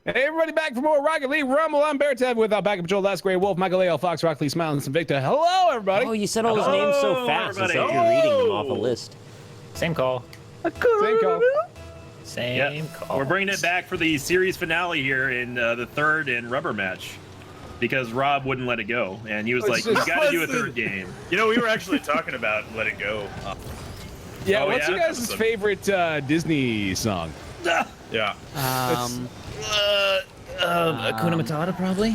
Hey, everybody, back for more Rocket League Rumble. I'm Beartab with Backup Patrol, Last Grey Wolf, Michael A.L. Fox, Rocket League Smiling, and Victor. Hello, everybody. Oh, you said all those names so fast. It's like you're reading them off a list. Same call. Same call. Same call. We're bringing it back for the series finale here in the third and rubber match because Rob wouldn't let it go, and he was like, "We got to do a third game." You know, we were actually talking about Let It Go. Yeah, what's your guys' favorite Disney song? Yeah. Hakuna Matata, probably.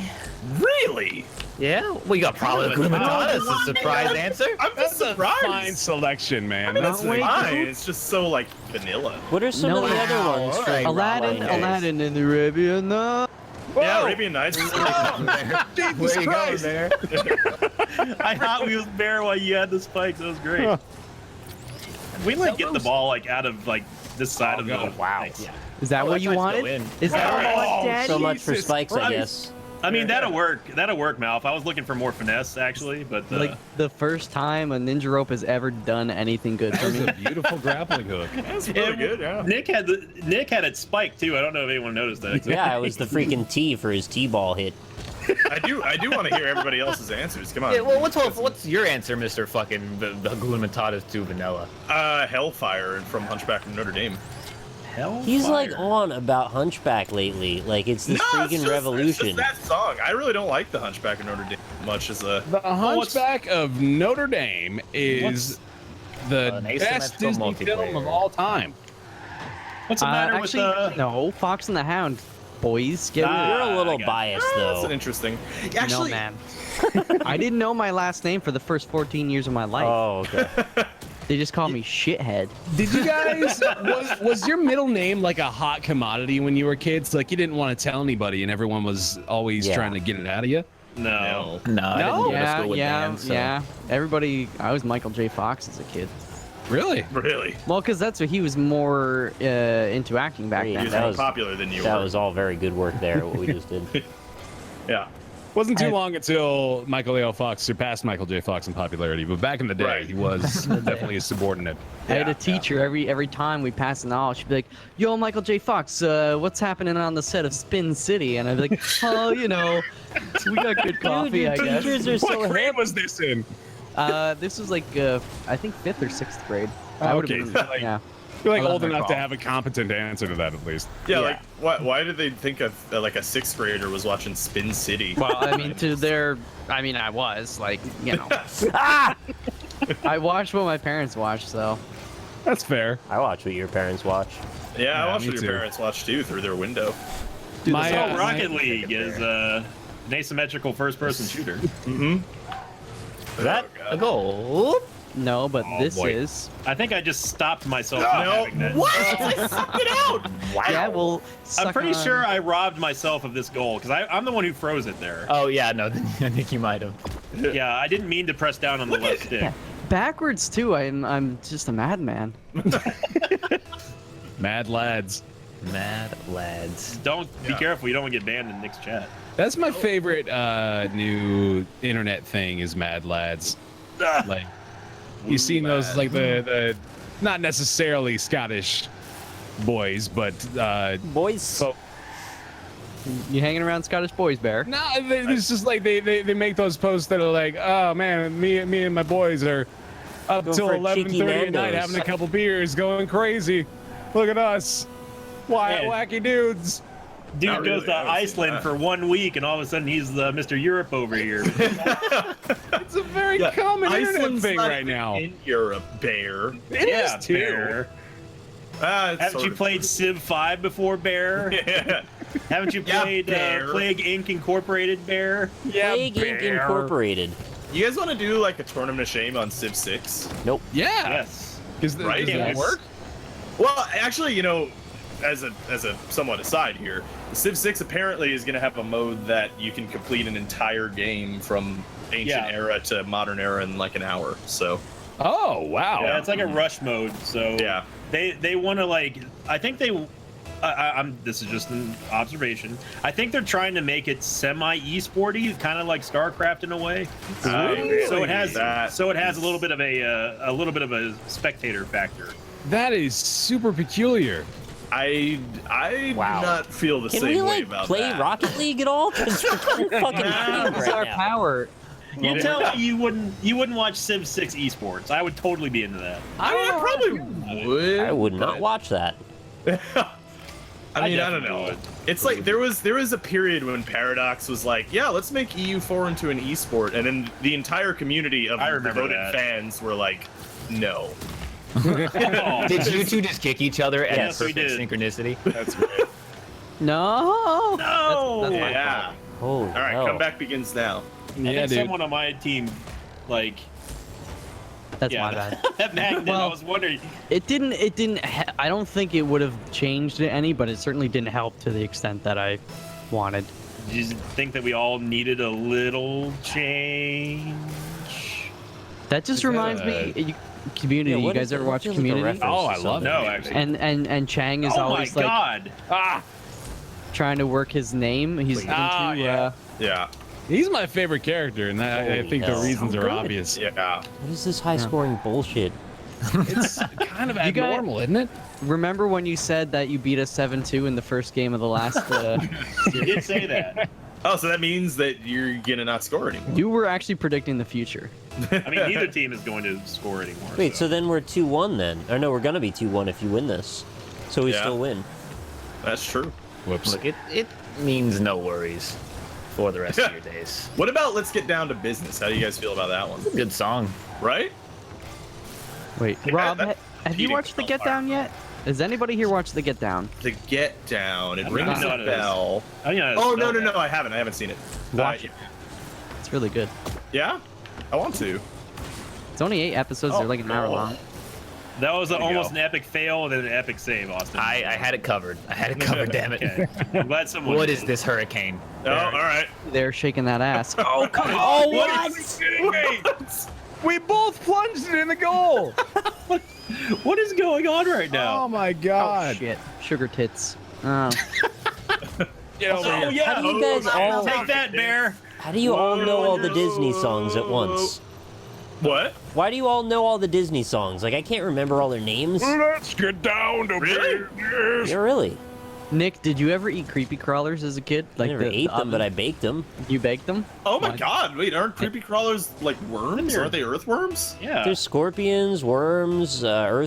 Really? Yeah? Well, you got probably Hakuna Matata. It's a surprise answer. I'm That's surprised. a fine selection, man. That's wait, fine. It's just so like vanilla. What are some of the other ones? all right. Aladdin in the Arabian Nights. Yeah, Arabian Nights. Jesus Where you going Christ. there? I Hot Wheels Bear while you had the spikes. That was great. We like get the ball like out of like this side of the wow. Yeah. Is that what you wanted? Is that what you want, Daddy? So much for Jesus spikes, I Christ. guess. I mean, that'll work. That'll work, Malf. I was looking for more finesse, actually, but Like the first time a ninja rope has ever done anything good That for was me. a beautiful grappling hook. That's really good. Yeah. Nick had it spiked too. I don't know if anyone noticed that. Yeah, it was the freaking T for his T-ball hit. I do want to hear everybody else's answers. Come on. Yeah, well, what's your answer, Mr. Fucking the Hakuna Matata's to vanilla? Hellfire from Hunchback of Notre Dame. Hell, He's like on about Hunchback lately. Like it's this freaking revolution. It's just that song. I really don't like the Hunchback of Notre Dame much as a. The Hunchback of Notre Dame is the An best asymmetrical Disney film of multiplayer. all time. what's the matter Actually, with no, Fox and the Hound, boys. Get Nah. You're a little I got it. biased That's an though. interesting. no, Actually, man. I didn't know my last name for the first 14 years of my life. Oh, okay. They just call me shithead. Did you guys, was your middle name like a hot commodity when you were kids? Like you didn't want to tell anybody and everyone was always Yeah. trying to get it out of you? no. No, I didn't go to Yeah, school with yeah, bands, so. yeah. Everybody, I was Michael J. Fox as a kid. Really? really, Well, because that's what he was more into acting back He then. he's That more was- popular than you That were. was all very good work there, what we just did. Yeah. Wasn't too long until Michael A.L. Fox surpassed Michael J. Fox in popularity, but back in the day, Right. he was definitely a subordinate. I had Yeah, a teacher every time we passed an aisle, she'd be like, "Yo, Michael J. Fox, what's happening on the set of Spin City?" And I'd be like, "Oh, you know, we got good coffee, your I guess." teachers are so What grade hip. was this in? This was like I think 5th or 6th grade. I Oh, would've okay. been- Like- yeah. You're like I love old that enough to call. have a competent answer to that at least. Yeah, Yeah. like why did they think of like a 6th grader was watching Spin City? Well, I mean, I was like, you know, I watched what my parents watched, so. That's fair. I watch what your parents watch. Yeah, Yeah, I watched me what too. your parents watched too through their window. My, So uh, Rocket my- League is an asymmetrical first-person shooter. Mm-hmm. Is that a goal? No, but Oh, this boy. is. I think I just stopped myself from No. having that. What? I sucked it out. Yeah, well, I'm suck pretty on- sure I robbed myself of this goal because I'm the one who froze it there. Oh yeah, no, I think you might have. Yeah, I didn't mean to press down on the left stick. Yeah. Backwards too. I'm just a madman. Mad lads. Mad lads. Don't be Yeah. careful. You don't want to get banned in Nick's chat. That's my favorite new internet thing is Mad Lads. Like you seen those like the not necessarily Scottish boys, but Boys. so You hanging around Scottish boys, Bear? no, it's just like they make those posts that are like, oh man, me and my boys are up Going till for a cheeky 11:30 at night Nando's. having a couple beers, going crazy. Look at us, Yeah. wacky dudes. Dude Not goes really, to I haven't seen Iceland that. for 1 week, and all of a sudden he's Mr. Europe over here. It's a very Yeah, common internet Iceland's thing not right even now. in Europe, Bear. It yeah, is too. Bear. It's Haven't sort you of played true. Civ 5 before, Bear? Yeah. Haven't you Yeah, played Bear. Plague Inc. Incorporated, Bear? Yeah, Plague Inc. Bear. Incorporated. You guys want to do like a tournament of shame on Civ 6? Nope. Yeah. Yes. Because Right? does that Yes. work? Well, actually, you know, as a somewhat aside here, Civ 6 apparently is going to have a mode that you can complete an entire game from ancient Yeah. era to modern era in like an hour. So Oh wow. Yeah, it's like a rush mode. So yeah, they want to like. I think they. I'm. This is just an observation. I think they're trying to make it semi esporty, kind of like StarCraft in a way. So it has. That So it has is- a little bit of a spectator factor. That is super peculiar. I Wow. do not feel the Can same we way like about play that. Rocket League at all? Because we're fucking It's right our now. power. You tell me you wouldn't watch Civ 6 esports. I would totally be into that. I mean, I probably would. I would not but- watch that. I mean, I don't definitely know. would. It's like there was a period when Paradox was like, yeah, let's make EU4 into an esport, and then the entire community of I remember devoted that. fans were like, no. Did you two just kick each other at Yes, we perfect did. synchronicity? That's great. No. No! That's my Yeah. fault. Holy All right, hell. comeback begins now. I Yeah, think dude. someone on my team, like, That's yeah, my bad. that magnet. I was wondering. It didn't. I don't think it would have changed any, but it certainly didn't help to the extent that I wanted. Do you think that we all needed a little change? That just Is that reminds a- me, Community. Yeah, you what guys is ever that? watch That feels like a Community? reference Oh, to I love something. No, actually. And Chang is Oh my always like god! trying to work his name. He's into. Oh, yeah. Yeah. He's my favorite character, and I Holy think the hell. reasons So are good. obvious. Yeah. What is this high-scoring bullshit? It's kind of You got- abnormal, isn't it? Remember when you said that you beat us 7-2 in the first game of the last? You did say that. Oh, so that means that you're gonna not score anymore. You were actually predicting the future. I mean, neither team is going to score anymore. Wait, so then we're 2-1 then? Or no, we're gonna be 2-1 if you win this. So we Yeah. still win. That's true. Whoops. Look, it means no worries for the rest of your days. What about Let's Get Down to Business? How do you guys feel about that one? Good song. Right? Wait, Hey, Rob, that- have you cheating watched The so Get far. Down yet? Has anybody here watched The Get Down? The Get Down. It I rings don't know a what it is. bell. I mean, Oh no no no! I haven't seen it. Watch it. It's really good. Yeah, I want to. It's only 8 episodes. They're like an hour long. That was There you almost go. an epic fail and then an epic save, Austin. I had it covered. I had it covered, damn it. Okay. I'm glad someone. What is this hurricane? Oh, all right. They're shaking that ass. Oh, come Oh, on! We both plunged it in the goal. What is going on right Oh now? my Oh god! shit! Sugar tits. Oh. Get over Oh here. yeah! How do you guys all- take that, bear? How do you all know all the Disney songs at once? What? Why do you all know all the Disney songs? Like, I can't remember all their names. Let's get down to Really? business. Yeah, really. Nick, did you ever eat creepy crawlers as a kid? I never ate them, but I baked them. You baked them? Oh my What? God! Wait, aren't creepy crawlers like worms? They're- Aren't they earthworms? Yeah. There's scorpions, worms, Why would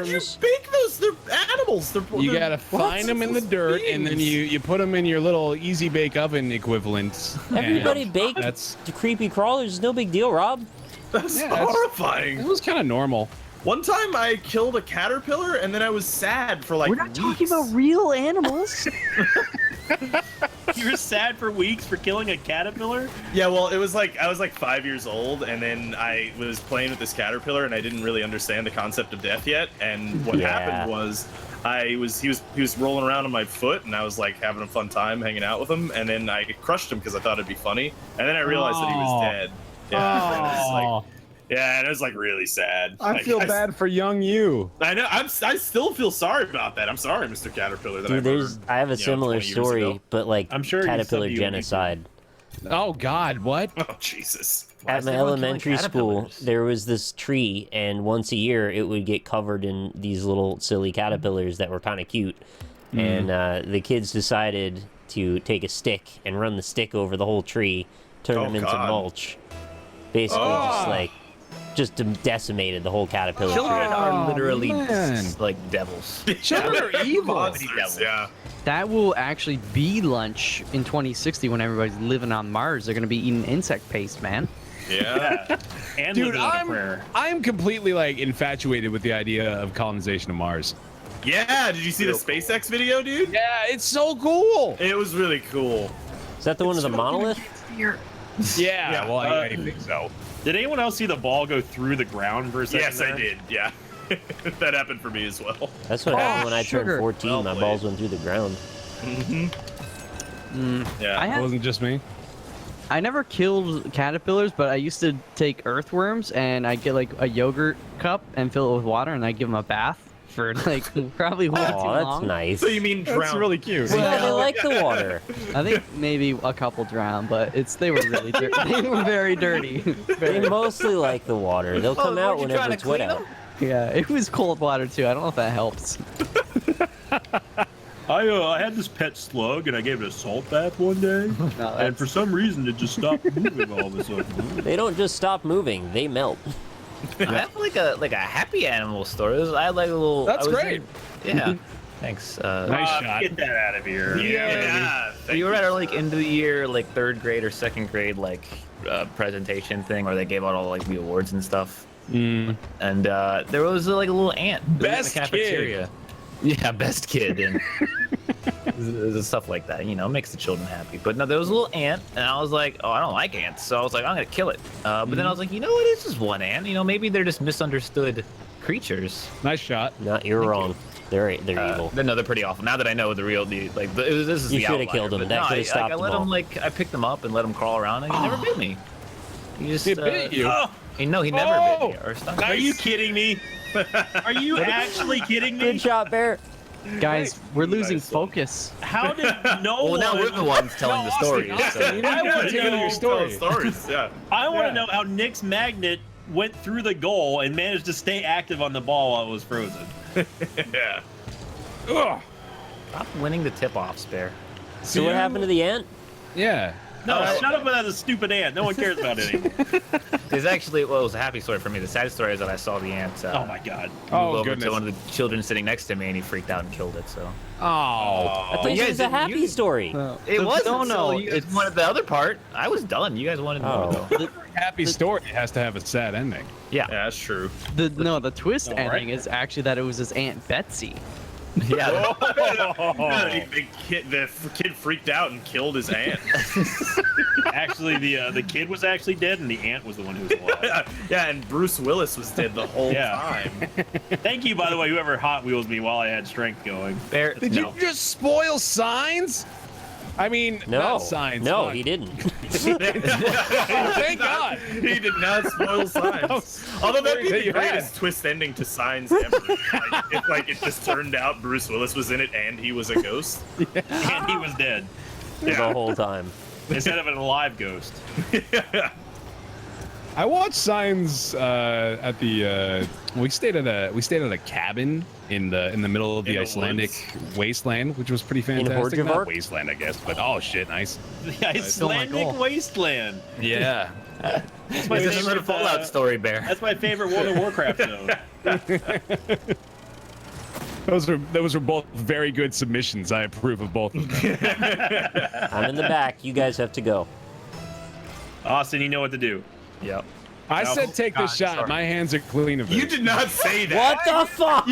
you earthworms. bake those? They're animals. You they're- gotta what's find them in the those dirt, and then things? you put them in your little easy bake oven equivalents. Everybody and baked That's the creepy crawlers. It's no big deal, Rob. That's Yeah, that's- horrifying. it was kind of normal. One time I killed a caterpillar and then I was sad for like We're not weeks. talking about real animals. You were sad for weeks for killing a caterpillar? Yeah, well, it was like I was like 5 years old, and then I was playing with this caterpillar, and I didn't really understand the concept of death yet. And what Yeah. happened was, he was rolling around on my foot, and I was like having a fun time hanging out with him, and then I crushed him because I thought it'd be funny, and then I realized that he was Aw. dead. Yeah, and it was Aw. like, yeah, and it was like really sad. I Like, feel bad for young you. I know. I still feel sorry about that. I'm sorry, Mr. Caterpillar. That Dude, I have a similar 20 years story, ago. but like I'm sure you caterpillar said you- genocide. Oh God, what? Oh Jesus. Why At is my everyone killing elementary school, caterpillars? there was this tree, and once a year it would get covered in these little silly caterpillars that were kind of cute. And the kids decided to take a stick and run the stick over the whole tree, turn Oh, them into God. mulch. Basically, just decimated the whole caterpillar Children tree. are literally man. like devils. Children are evil. Monsters, yeah. That will actually be lunch in 2060 when everybody's living on Mars. They're gonna be eating insect paste, man. Yeah. And Dude, living on a prayer. I'm completely like infatuated with the idea of colonization of Mars. Yeah, did you see the SpaceX video, dude? Yeah, it's so cool. It was really cool. Is that the one with the monolith? Yeah, well, I uh, think so. Did anyone else see the ball go through the ground for a second? Yes, I there? did. Yeah. That happened for me as well. That's what happened when I sugar. turned 14. Well My played. balls went through the ground. Yeah. I It had wasn't just me. I never killed caterpillars, but I used to take earthworms and I get like a yogurt cup and fill it with water and I give them a bath for like probably way too Oh, that's long. nice. So you mean drown? That's really cute. Yeah, they like the water. I think maybe a couple drowned, but they were really dirty. They were very dirty. They mostly like the water. They'll come out whenever it's wet out. Yeah, it was cold water too. I don't know if that helps. I had this pet slug and I gave it a salt bath one day, and for some reason it just stopped moving all of a sudden. They don't just stop moving; they melt. I have like a happy animal story. I had like a little. That's I was great. Yeah. Thanks. Nice shot. Get that out of here. Yeah. You were at like end of the year, like 3rd grade or 2nd grade, like presentation thing where they gave out all like the awards and stuff. Mm. And there was like a little ant in Best the cafeteria. Yeah, best kid, and there's stuff like that. You know, makes the children happy. But no, there was a little ant, and I was like, oh, I don't like ants, so I was like, I'm gonna kill it. But then I was like, you know what? It's just one ant. You know, maybe they're just misunderstood creatures. Nice shot. No, you're wrong. They're evil. No, they're pretty awful. Now that I know this is You the shoulda outlier, killed 'em. but That no, coulda stopped I let them all. him I picked them up and let them crawl around, and he never bit me. He just It bit you. Oh, He never bit me or stung. are you kidding me? Are you actually kidding me? Good shot, Bear. Guys, we're losing Nice one. focus. How did no Well, one? now we're the ones telling the stories. So. You didn't want to get into your story. Stories, yeah. I want to Yeah. know how Nick's magnet went through the goal and managed to stay active on the ball while it was frozen. Yeah. Ugh. Stop winning the tip-offs, Bear. So what happened to the ant? Yeah. No, shut up about the stupid ant. No one cares about it anymore. There's actually, well, it was a happy story for me. The sad story is that I saw the ant Oh my god. move Oh, over goodness. to one of the children sitting next to me, and he freaked out and killed it. So Oh. I thought you it guys was a didn't- happy you- story. it was. No, no, You guys it's wanted the other part. I was done. You guys wanted more. Oh. though. Happy story has to have a sad ending. Yeah. Yeah, that's true. the twist All right. ending is actually that it was his Aunt Betsy. Yeah. The kid freaked out and killed his aunt. Actually, the kid was actually dead, and the ant was the one who was alive. Yeah, and Bruce Willis was dead the whole Yeah. time. Thank you, by the way, whoever Hot Wheels me while I had strength going. Bear, Did no. you just spoil signs? I mean, No, not signs. no, fuck. he didn't. Thank God. He did not spoil Signs. Although that'd be That the you had. greatest twist ending to Signs ever. If it just turned out Bruce Willis was in it and he was a ghost. And he was dead The whole time. instead of an alive ghost. I watched Signs at the. We stayed at a cabin in the middle of In the the Icelandic wasteland, which was pretty fantastic. Horgevark? Not wasteland, I guess, but oh shit, nice. The Icelandic goal. wasteland. Yeah. That's my This is another favorite Fallout story, Bear. That's my favorite World of Warcraft zone. Those were both very good submissions. I approve of both of them. I'm in the back. You guys have to go. Austin, you know what to do. Yep. I No. said take the God, shot. sorry. My hands are clean of it. You did not say that. What the fuck?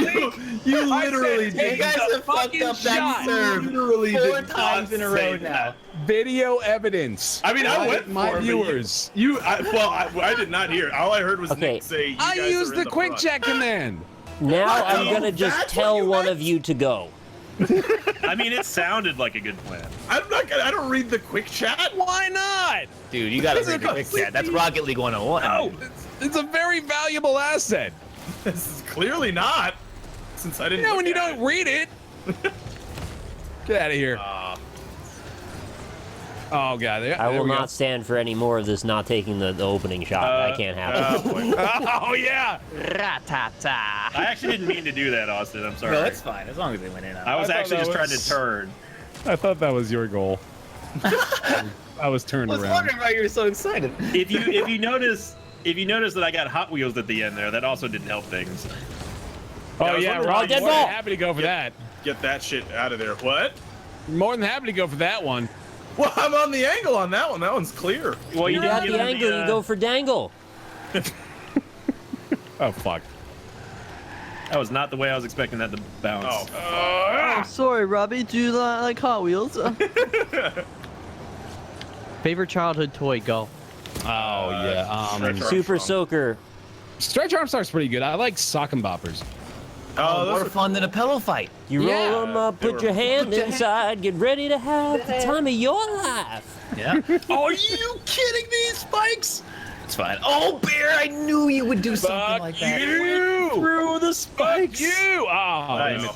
You literally take did. You guys the have fucked fucking up that shot. serve Literally 4 did times not in a say row that. now. Video evidence. I mean, I went my for it, but viewers. I did not hear. All I heard was Okay. Nick say, I guys used are in the quick front. check command. Now I'm gonna just That's what tell you one meant? of you to go. I mean, it sounded like a good plan. I'm not gonna. I don't read the quick chat. Why not? Dude, you gotta This is read the quick completely- chat. That's Rocket League 101. No, it's a very valuable asset. This is clearly not. Since I didn't. You know look when you at don't read it. Get out of here. Oh god, I will not stand for any more of this not taking the opening shot. That can't happen. Oh yeah. Ratata. I actually didn't mean to do that, Austin. I'm sorry. No, that's fine. As long as they went in. I was I thought actually that just trying was- to turn. I thought that was your goal. I was turned I was around. wondering why you were so excited. If you notice that I got Hot Wheels at the end there, that also didn't help things. Oh I was yeah, wondering we're why all you more wanted- than happy to go for that. Get that shit out of there. What? More than happy to go for that one. Well, I'm on the angle on that one. That one's clear. Well, You didn't got give the him angle, you go for dangle. Oh fuck. That was not the way I was expecting that to bounce. Oh. Sorry, Robbie. Do you like Hot Wheels? Favorite childhood toy? Go. Oh yeah. Stretch Super Armstrong. Soaker. Stretch Armstrong's pretty good. I like sock and boppers. Oh, More those are fun than a pillow fight. You Yeah, roll them up, they put were- your hand inside, get ready to have the time of your life. Yeah. Are you kidding me, Spikes? It's fine. Oh, Bear, I knew you would do something Fuck like that. you! Through the spikes. You! Oh, I damn know. it.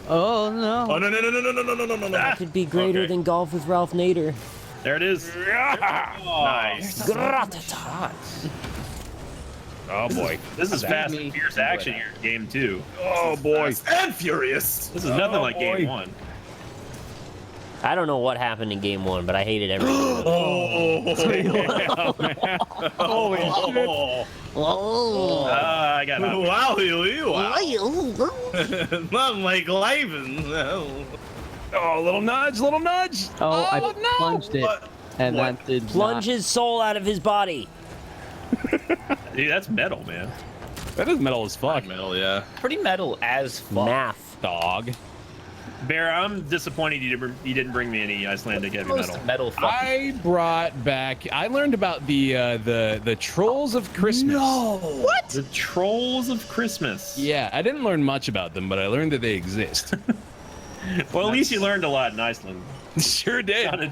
Oh no. Oh no no no no no no no no no no! That could be greater Okay. than golf with Ralph Nader. There it is. Yeah. Nice. Gratata. Oh boy. This is fast me. and fierce action here in game 2. Oh boy. Fast and furious. This is nothing like boy. game 1. I don't know what happened in game 1, but I hated everything. Oh, Holy shit. Oh. I got it. wow, not like Laven. Oh, little nudge, little nudge. Oh, I no. plunged it, and What? that did Plunge not. his soul out of his body. Dude, that's metal, man. That is metal as fuck. Metal, yeah. Pretty metal as fuck. Math. Dog. Bear, I'm disappointed you didn't bring me any Icelandic heavy Most metal. metal fucking. I brought back. I learned about the trolls of Christmas. What? The Trolls of Christmas. Yeah, I didn't learn much about them, but I learned that they exist. Well, at least you learned a lot in Iceland. Sure did. Sounded-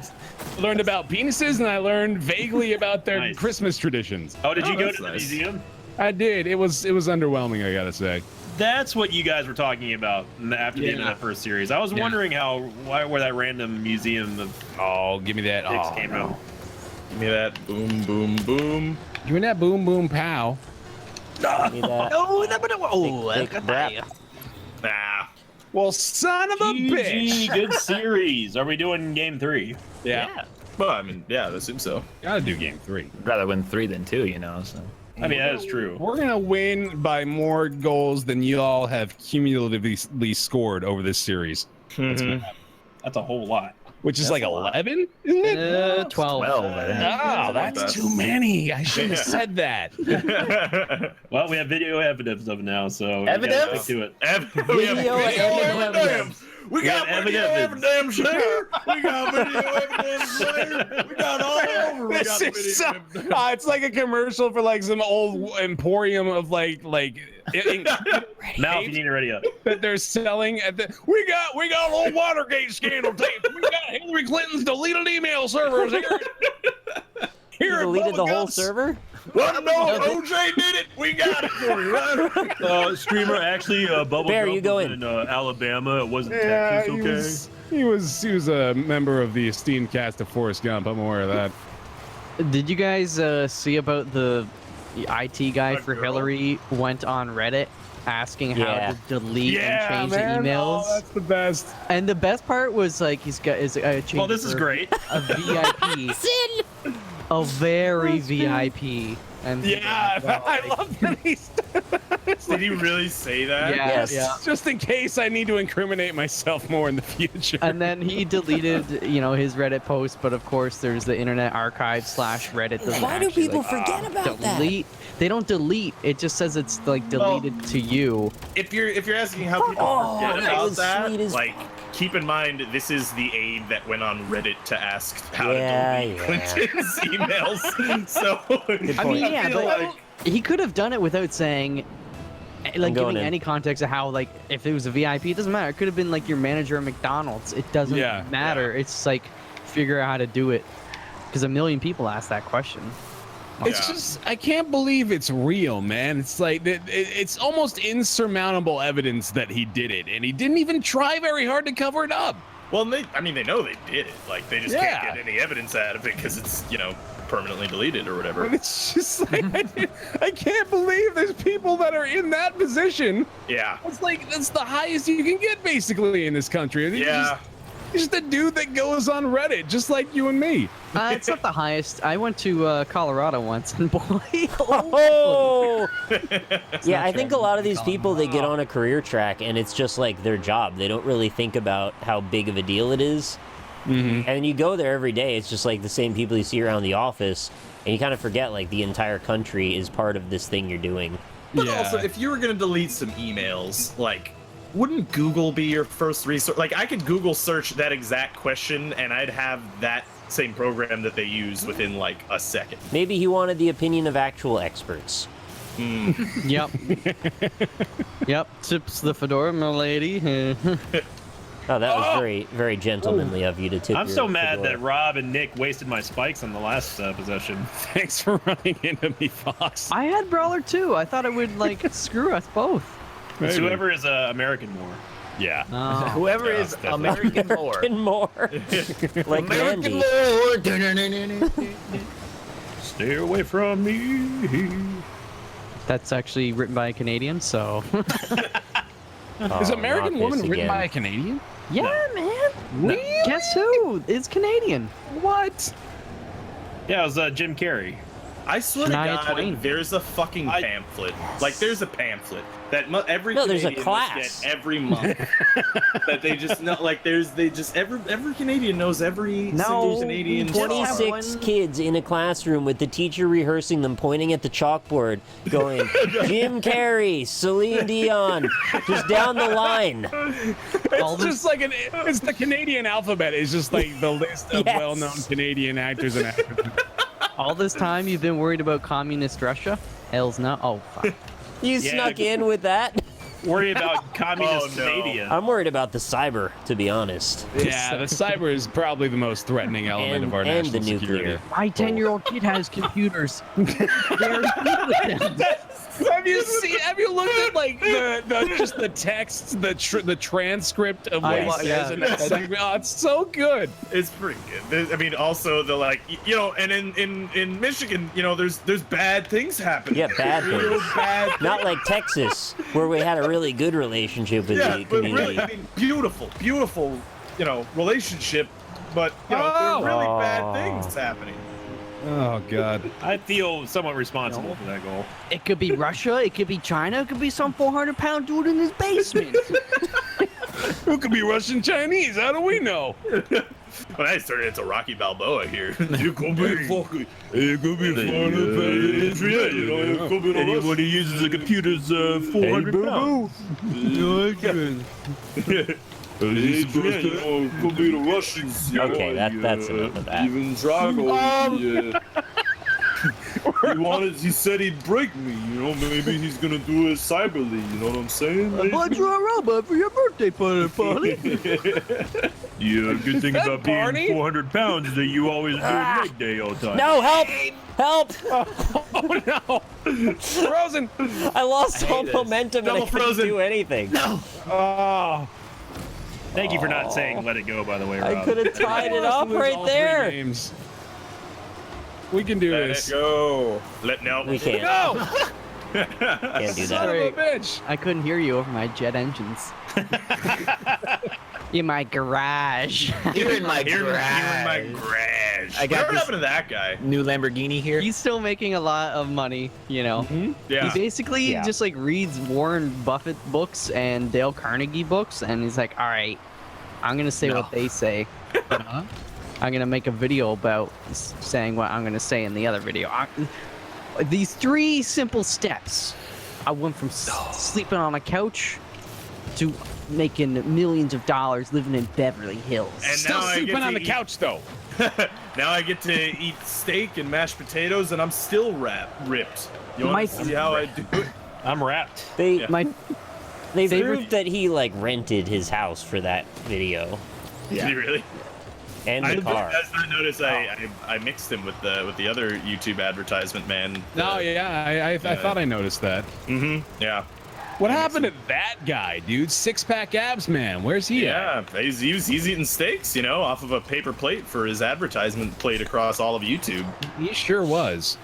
I learned about penises, and I learned vaguely about their Nice. Christmas traditions. Oh, did you go that's to the nice. museum? I did. It was underwhelming, I gotta say. That's what you guys were talking about after the end of Yeah. that first series. I was wondering where that random museum of Oh, give me that. dicks Oh, came no. from. Give me that boom, boom, boom. Give me that boom boom pow. Give me that. Oh, that Thick brap. Nah. Well, son of a GG, bitch. good series. Are we doing game 3? Yeah. Well, I mean, yeah, I assume so. Gotta do game 3. I'd rather win 3 than 2, you know. So. I mean, that is true. We're gonna win by more goals than you all have cumulatively scored over this series, That's a whole lot. which is like a lot. 11, isn't it? 12. 12, I think. Oh, that's too many. I shouldn't have said that. Well, we have video evidence of it now, so we Evidence? gotta stick to it. We have Video evidence. We got have video evidence. evidence here. We got video evidence there. We got all over. We got This is video so, evidence. it's like a commercial for like some old emporium of like Now, if you need it ready up. that they're selling at the. We got old Watergate scandal tape. We got Hillary Clinton's deleted email servers here. You Here at deleted the Bubba whole Gumps. server? Well, no, OJ did it. We got it for you, right? Streamer, actually, Bubble Bear, Gump you go was in. in Alabama. It wasn't Yeah, Texas, okay? he was a member of the esteemed cast of Forrest Gump. I'm aware of that. Did you guys see about the IT guy What for girl? Hillary went on Reddit asking Yeah. how to delete and change the emails? Oh, that's the best. And the best part was like he's got is change Well, this is for great. a VIP, Sin! a very VIP. And Yeah, I love that he's. Did he really say that? Yeah, Yes. yeah. Just in case I need to incriminate myself more in the future. And then he deleted, his Reddit post, but of course there's the Internet Archive /Reddit. doesn't Why do actually, people like, forget about that? delete? They don't delete. It just says it's like deleted to you. If you're asking how people Oh, forget that about was that, sweet as like keep in mind this is the aide that went on Reddit to ask how Yeah, to delete yeah. Clinton's emails. So I mean, yeah, feel but like- he could have done it without saying, like, going giving in. any context of how, like, if it was a VIP, it doesn't matter. It could have been like your manager at McDonald's. It doesn't Yeah, matter. It's like figure out how to do it, because a million people ask that question. It's Yeah. just I can't believe it's real, man. It's like it's almost insurmountable evidence that he did it, and he didn't even try very hard to cover it up. well, they know they did it. Like they just Yeah. can't get any evidence out of it because it's permanently deleted or whatever. But it's just like I can't believe there's people that are in that position. Yeah. It's like that's the highest you can get basically in this country. He's Yeah. just a dude that goes on Reddit, just like you and me. It's not the highest. I went to Colorado once, and boy, Oh! Yeah, I true. think a lot of these people, they get on a career track and it's just like their job. They don't really think about how big of a deal it is. Mm-hmm. And you go there every day, it's just like the same people you see around the office, and you kind of forget like the entire country is part of this thing you're doing. But Yeah. also, if you were gonna delete some emails, like, wouldn't Google be your first resource? Like, I could Google search that exact question, and I'd have that same program that they use within like a second. Maybe he wanted the opinion of actual experts. yep, yep. Tips the fedora, my lady. Oh, that was very, very gentlemanly of you to tip I'm your so mad fedora. that Rob and Nick wasted my spikes on the last possession. Thanks for running into me, Fox. I had Brawler too. I thought it would like screw us both. It's Maybe. whoever is American more. Yeah. Oh. Whoever Yeah, is definitely. American more. And more. Like Mandy. Stay away from me. That's actually written by a Canadian, so. Is American not Woman this written again. by a Canadian? Yeah, man. Really? Guess who? It's Canadian. What? Yeah, it was Jim Carrey. I swear Shania to God, Twain. there's a fucking pamphlet. Like, there's a pamphlet that every No, there's a Canadian class. must get every month. That they just know. Like, every Canadian knows every single Canadian. Just have 26 one- kids in a classroom with the teacher rehearsing them, pointing at the chalkboard, going, Jim Carrey, Celine Dion, just down the line. It's just like it's the Canadian alphabet. It's just like the list of Yes. well-known Canadian actors and actresses. All this time you've been worried about communist Russia? Hell's no. Oh, fuck. You Yeah, snuck good- in with that? Worry about communist Oh, no. Canadian. I'm worried about the cyber, to be honest. Yeah, the cyber is probably the most threatening element And- of our and national the nuclear. security. My 10-year-old kid has computers. Very good with them. Have you looked at like the just the text, the transcript of what I- he says yeah. in that segment? Oh, it's so good. It's pretty good. I mean, also the and in Michigan, there's bad things happening. Yeah, bad Real things. bad. Not like Texas, where we had a really good relationship with Yeah, the but community. really, I mean, beautiful, relationship, but there Oh. are really Oh. bad things happening. Oh God. I feel somewhat responsible for that goal. It could be Russia, it could be China, it could be some 400-pound dude in his basement. Who could be Russian Chinese? How do we know? When I started, it's a Rocky Balboa here. You could be fucking. It could be Anybody uses a computer's 400 pounds. Could be the Russians. Okay, that's enough of that. Even Drago. He said he'd break me. Maybe he's gonna do it cyberly. You know what I'm saying? I bought you a robot for your birthday party. Yeah, good thing That about being Barney? 400 pounds is that you always do leg day all the time. No, help! Help! Oh no! Frozen. I lost all this. momentum and I Double couldn't frozen. do anything. Oh. Thank you for not saying let it go, by the way, I Rob. could have tied it up Lose right all three there. names. We can do Let this. it go. No. We can't. No! Can't do Son that. of a bitch! I couldn't hear you over my jet engines. In my garage. You're in my You're in my garage. garage. I got Whatever this- happened to that guy? New Lamborghini here. He's still making a lot of money, Yeah. He basically Yeah. just like reads Warren Buffett books and Dale Carnegie books, and he's like, all right, I'm going to say what they say. Uh-huh. I'm gonna make a video about saying what I'm gonna say in the other video. These 3 simple steps. I went from sleeping on a couch to making millions of dollars living in Beverly Hills. And Still now I sleeping get on to the eat- couch though. Now I get to eat steak and mashed potatoes, and I'm still ripped. You My- want to see how I do it? I'm wrapped. They My they favorite- proved that he like rented his house for that video Did you really? and the car. As I noticed, I mixed him with the other YouTube advertisement man. No, yeah, I thought I noticed that. Mm-hmm. Yeah. What happened to that guy, dude? 6-pack abs, man. Where's he at? Yeah, he's eating steaks, off of a paper plate for his advertisement played across all of YouTube. He sure was.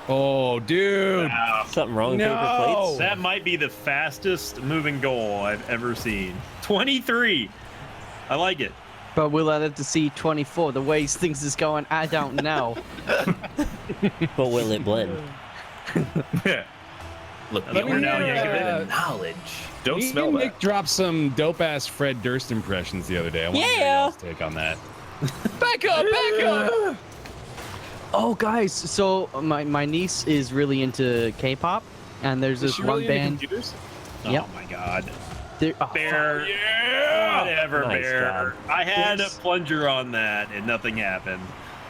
Oh, dude. Something wrong with No. paper plates? That might be the fastest moving goal I've ever seen. 23. I like it. but we'll have to see 24. The way things is going, I don't know. But will it blend? Look, Let me we're now hear, yanking a bit uh, of knowledge. Don't Me smell and that. Nick dropped some dope-ass Fred Durst impressions the other day. I want to hear Yeah. y'all's take on that. Back up! Oh, guys, so my niece is really into K-pop, and there's Is this she one really into band. computers? Yep. Oh my god. Oh, Bear. Yeah! Whatever, Nice Bear. job. I had Yes. a plunger on that and nothing happened.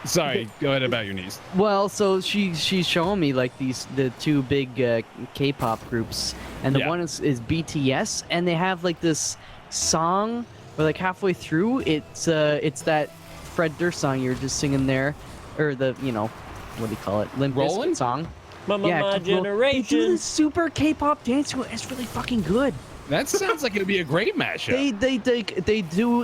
Sorry, go ahead about your niece. Well, so she's showing me like the 2 big K-pop groups, and the Yeah. one is BTS, and they have like this song where like halfway through it's that Fred Durst song you're just singing there, or the what do you call it, Limp Bizkit Rollin'? song. My They do generation. this super K-pop dance to it. It's really fucking good. That sounds like it'd be a great mashup.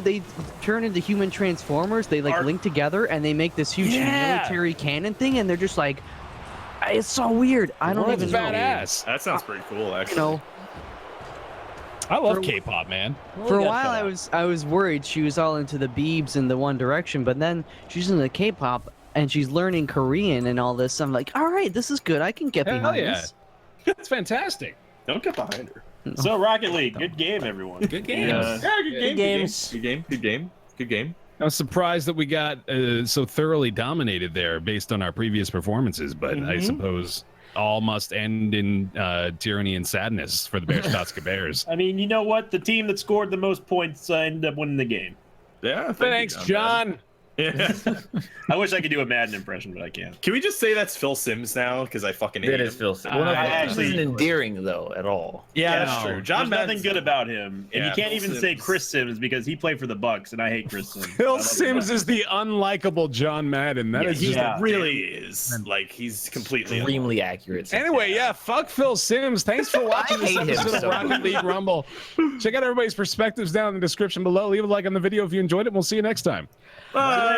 They turn into human transformers. They like Are- link together and they make this huge Yeah. military cannon thing, and they're just like, It's so weird. I don't World's even know. badass. That sounds pretty cool, actually. You know, I love K-pop, man. for a got while cut I was worried she was all into the Biebs and the One Direction, but then she's into K-pop and she's learning Korean and all this. I'm like, all right, this is good. I can get Hell behind yeah. this. That's fantastic. Don't get behind her. So Rocket League, good game, everyone. Good game. Yeah. Yeah, Good games. Good game. Good game. Good game. I was surprised that we got so thoroughly dominated there based on our previous performances, but I suppose all must end in tyranny and sadness for the Berchtesgaden Bears. I mean, you know what? The team that scored the most points ended up winning the game. Yeah. Thanks, John. Yeah. I wish I could do a Madden impression, but I can't. Can we just say that's Phil Sims now? Because I fucking hate That him. is Phil Sims. Well, no, I that actually- isn't endearing though at all. Yeah, that's No. true. John There's nothing Madden's- good about him, and Yeah, you can't Phil even say Sims. Chris Sims because he played for the Bucks, and I hate Chris Sims. I Phil love Sims him. is the unlikable John Madden. That Yeah, is he just Yeah. really is. Like, he's completely. Extremely accurate. Anyway, yeah, fuck Phil Sims. Thanks for watching this hate him episode of so Rocket League Rumble. Check out everybody's perspectives down in the description below. Leave a like on the video if you enjoyed it. We'll see you next time. Bye.